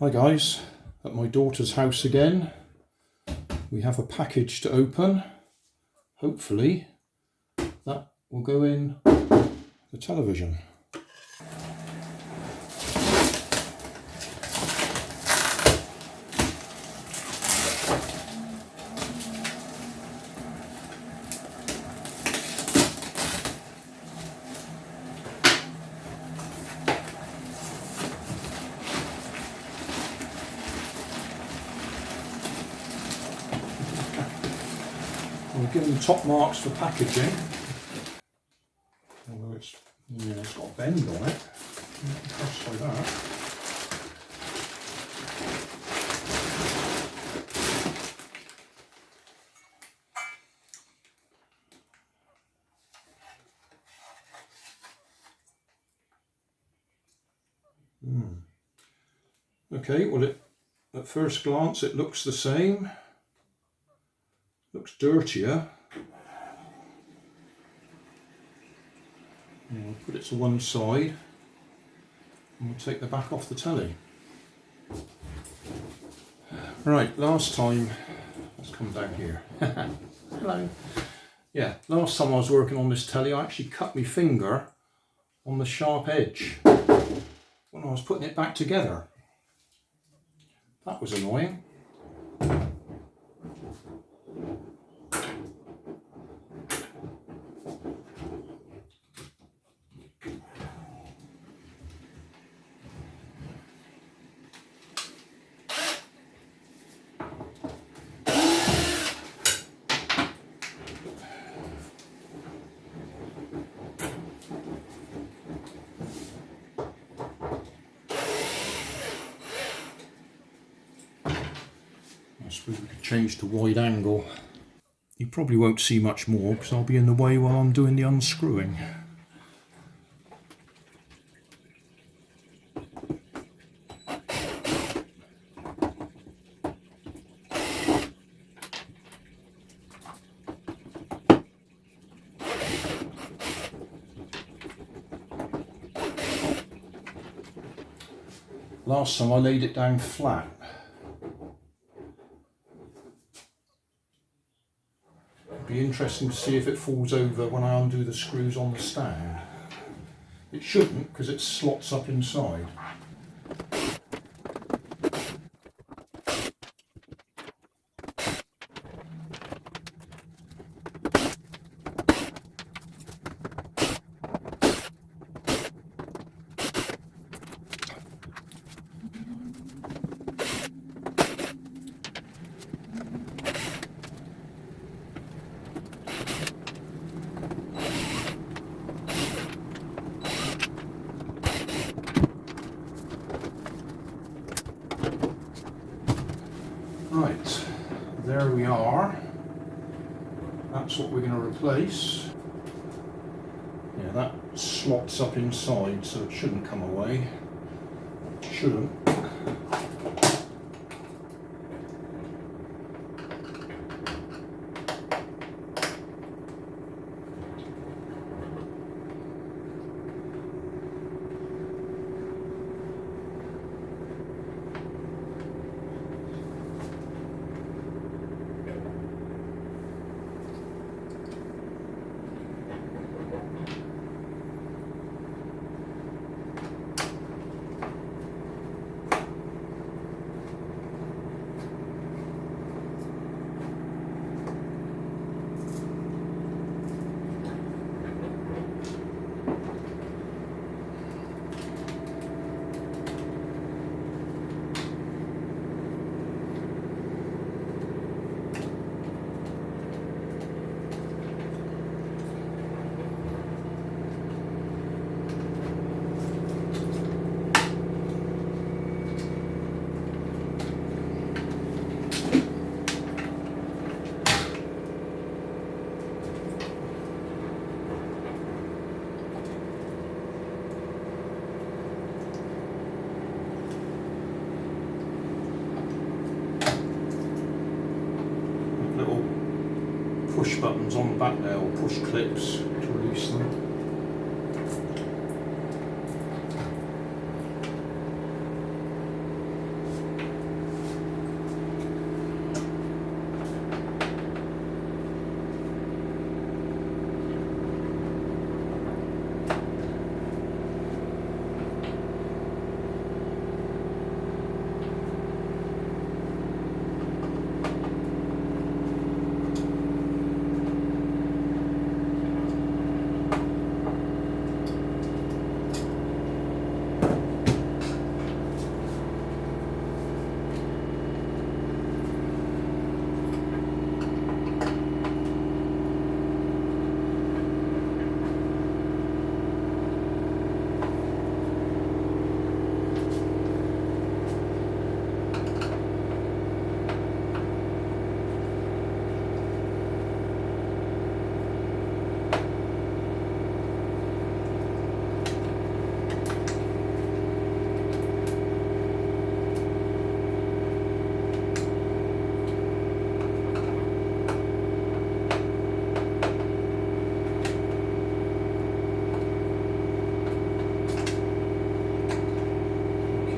Hi guys, at my daughter's house again. We have a package to open. Hopefully that will go in the television. We'll give them top marks for packaging. Although it's got a bend on it. Press like that. Okay, well at first glance it looks the same. Looks dirtier. And we'll put it to one side and we'll take the back off the telly. Right, last time, let's come down here. Hello. Yeah, last time I was working on this telly I actually cut my finger on the sharp edge when I was putting it back together. That was annoying. I suppose we could change to wide angle. You probably won't see much more because I'll be in the way while I'm doing the unscrewing. Last time I laid it down flat. Be interesting to see if it falls over when I undo the screws on the stand. It shouldn't because it slots up inside. Right, there we are. That's what we're going to replace. Yeah, that slots up inside, so it shouldn't come away. Shouldn't. Push buttons on the back there, or push clips to release them.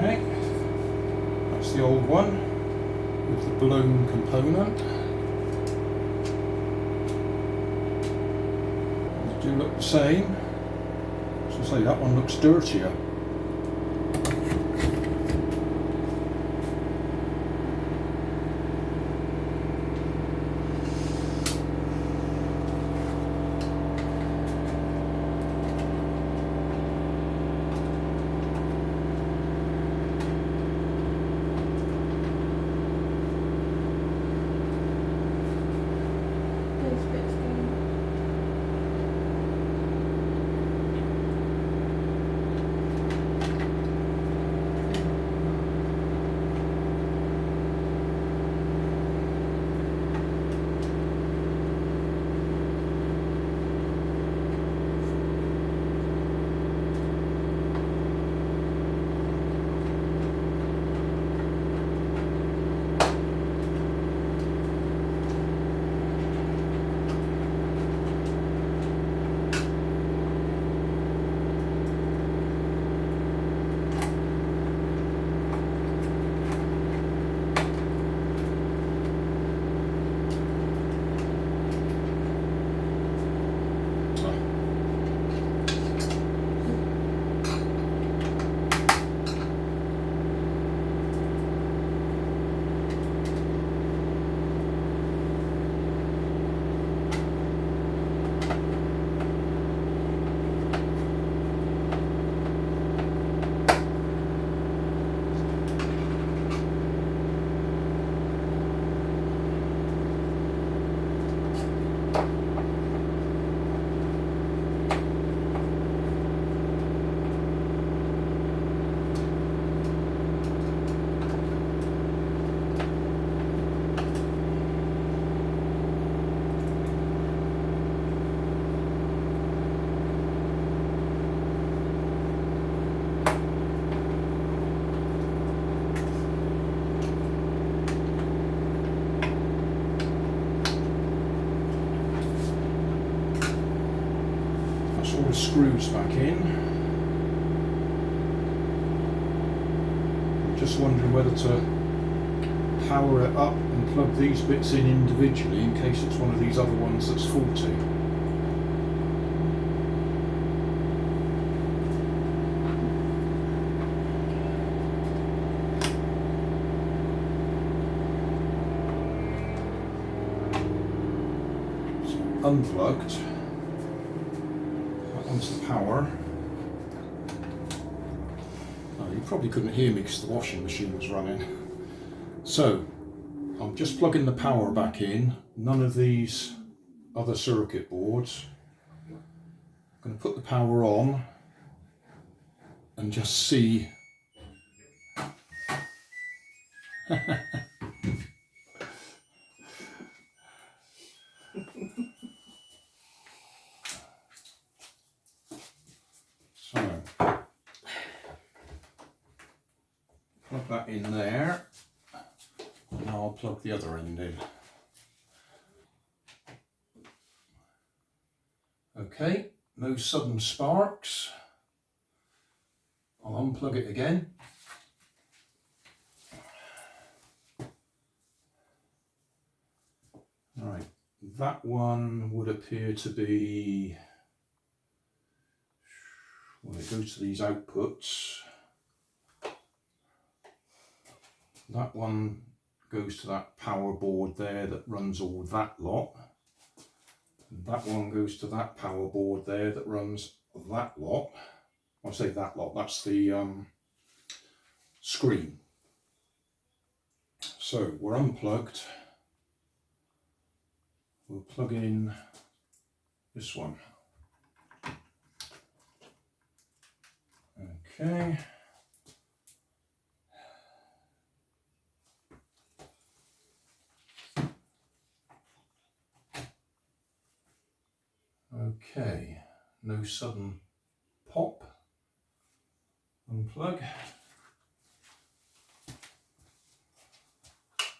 Okay, that's the old one with the blown component. They do look the same. As I say, that one looks dirtier. All the screws back in. I'm just wondering whether to power it up and plug these bits in individually in case it's one of these other ones that's faulty. So unplugged. Onto the power. Oh, you probably couldn't hear me because the washing machine was running. So I'm just plugging the power back in, none of these other circuit boards. I'm going to put the power on and just see. So, plug that in there, and now I'll plug the other end in. Okay, no sudden sparks. I'll unplug it again. Right, that one would appear to be, when it goes to these outputs, that one goes to that power board there that runs all that lot. And that one goes to that power board there that runs that lot. I say that lot, that's the screen. So we're unplugged. We'll plug in this one. Okay. Okay, no sudden pop. Unplug.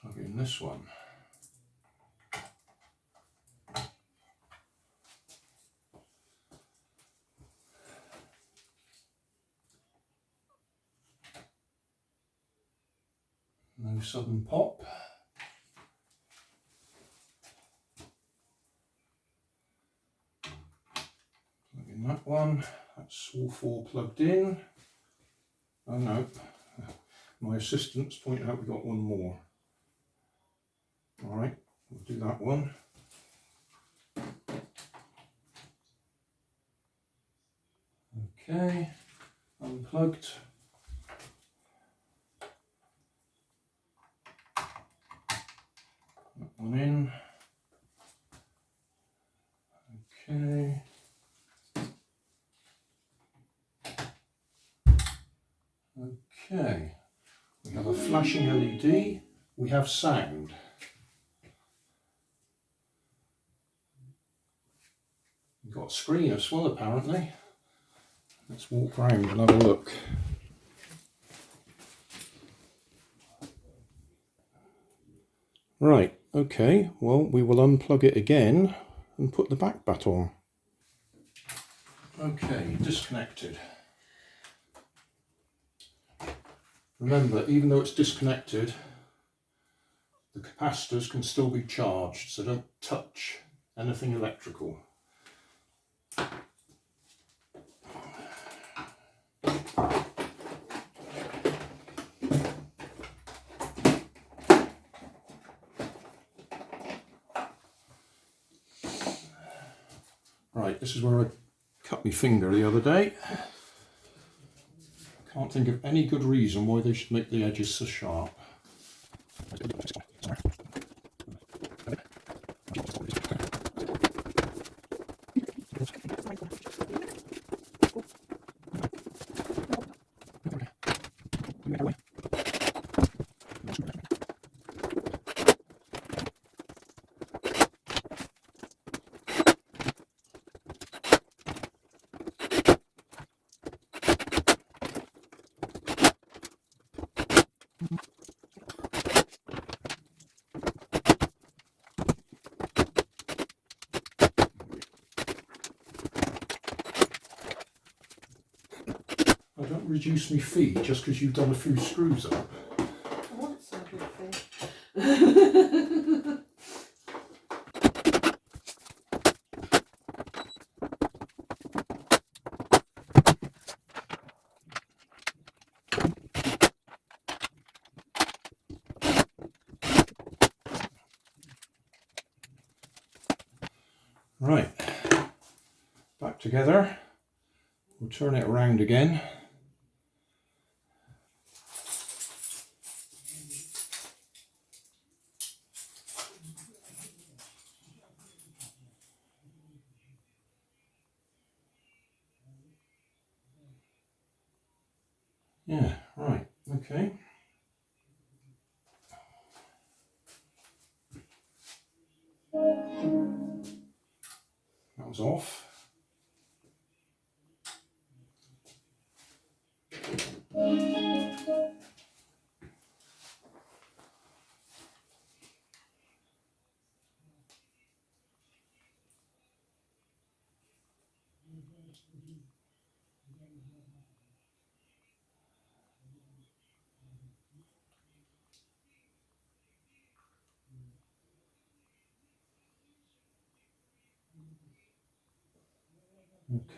Plug in this one. No sudden pop. Plug in that one. That's all four plugged in. Oh no, my assistant's pointing out we've got one more. Alright, we'll do that one. Okay, unplugged. That one in. Okay. Okay, we have a flashing LED, we have sound. We've got a screen as well apparently. Let's walk around and have a look. Right, okay, well we will unplug it again and put the back bat on. Okay, disconnected. Remember, even though it's disconnected, the capacitors can still be charged, so don't touch anything electrical. Right, this is where I cut my finger the other day. Can't think of any good reason why they should make the edges so sharp. I don't reduce my fee just because you've done a few screws up. I want some good fee. Right, back together. We'll turn it around again. Yeah, right, okay. That was off.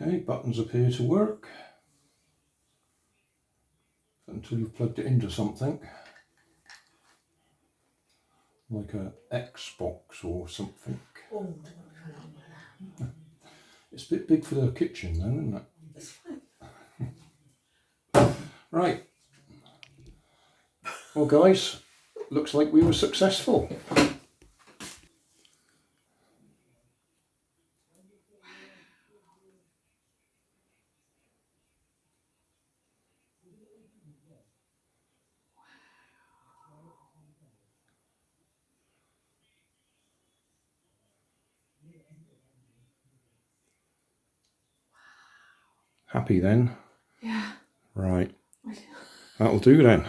Okay, buttons appear to work until you've plugged it into something like a Xbox or something. Oh, It's a bit big for the kitchen though, isn't it? it's fine. Right. Well guys, looks like we were successful. Happy then? Yeah. Right. That'll do then.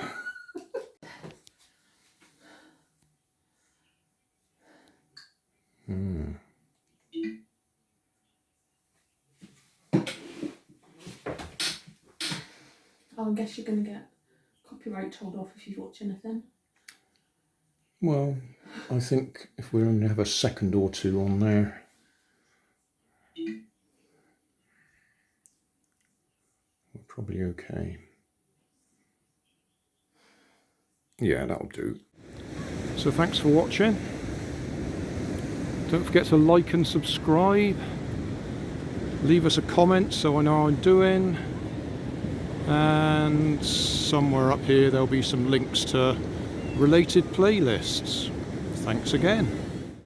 Oh, I guess you're going to get copyright told off if you watch anything. Well, I think if we only have a second or two on there, we're probably okay. Yeah, that'll do. So thanks for watching. Don't forget to like and subscribe. Leave us a comment so I know how I'm doing. And somewhere up here there'll be some links to related playlists. Thanks again.